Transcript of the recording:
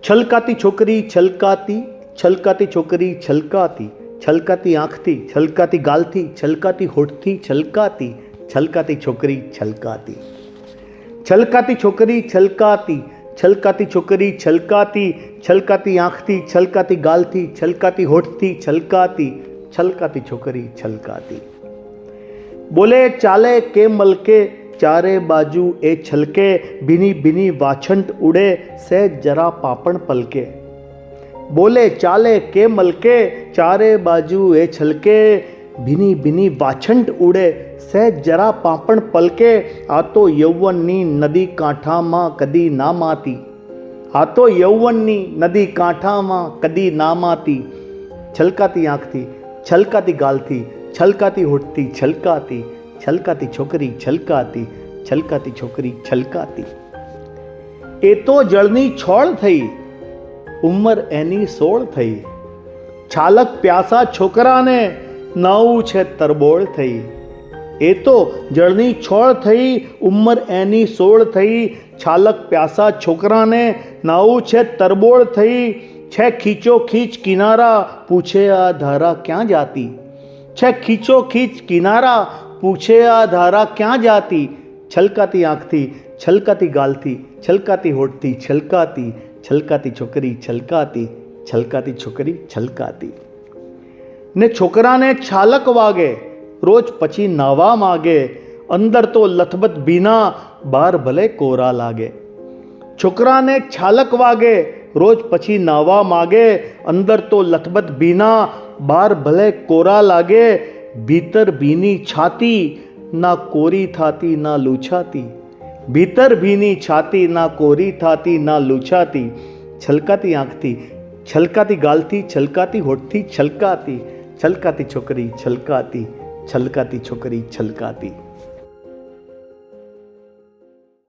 છલકાતી છોકરી છલકાતી, છલકાતી છોકરી છલકાતી, છલકાતી આંખથી, છલકાતી ગાલથી, છલકાતી હોઠથી, છલકાતી, છલકાતી છોકરી છલકાતી. છલકાતી છોકરી છલકાતી, છલકાતી છોકરી છલકાતી, છલકાતી આંખથી, છલકાતી ગાલથી, છલકાતી હોઠથી, છલકાતી, છલકાતી છોકરી છલકાતી. બોલે ચાલે કે મલકે ચારે બાજુ એ છલકે, ભીની ભીની વાછંટ ઉડે સહેજ જરા પાપણ પલકે. બોલે ચાલે કે મલકે ચારે બાજુ એ છલકે, ભીની ભીની વાછંટ ઉડે સહેજ જરા પાપણ પલકે. આ તો યૌવનની નદી કાંઠામાં કદી ના માતી, આ તો યૌવનની નદી કાંઠામાં કદી ના માતી. છલકાતી આંખથી, છલકાતી ગાલથી, છલકાતી હોઠથી, છલકાતી, છલકાતી છોકરી છલકાતી, છલકાતી છોકરી છલકાતી. એ તો જળની છોળ થઈ, ઉંમર એની 16 થઈ, છાલક પ્યાસા છોકરાને નાવું છે તરબોળ થઈ. એ તો જળની છોળ થઈ, ઉંમર એની 16 થઈ, છાલક પ્યાસા છોકરાને નાવું છે તરબોળ થઈ. છે ખીચો ખીચ કિનારા પૂછે આ ધારા ક્યાં જાતી, છે ખીચો ખીચ કિનારા પૂછે આ ધારા ક્યાં જાતી. છલકાતી આંખથી, છલકાતી ગાલથી, છલકાતી હોઠથી, છલકાતી, છલકાતી છોકરી છલકાતી, છલકાતી છોકરી છલકાતી. ને છોકરાને છાલક વાગે રોજ પછી નાવા માગે, અંદર તો લથબથ ભીના બહાર ભલે કોરા લાગે. છોકરાને છાલક વાગે રોજ પછી નાવા માગે, અંદર તો લથબથ ભીના બહાર ભલે કોરા લાગે. ભીતર ભીની છાતી ના કોરી થાતી ના લૂછાતી, ભીતર ભીની છાતી ના કોરી થાતી ના લૂછાતી. છલકાતી આંખથી, છલકાતી ગાલથી, છલકાતી હોઠથી, છલકાતી, છલકાતી છોકરી છલકાતી, છલકાતી છોકરી છલકાતી.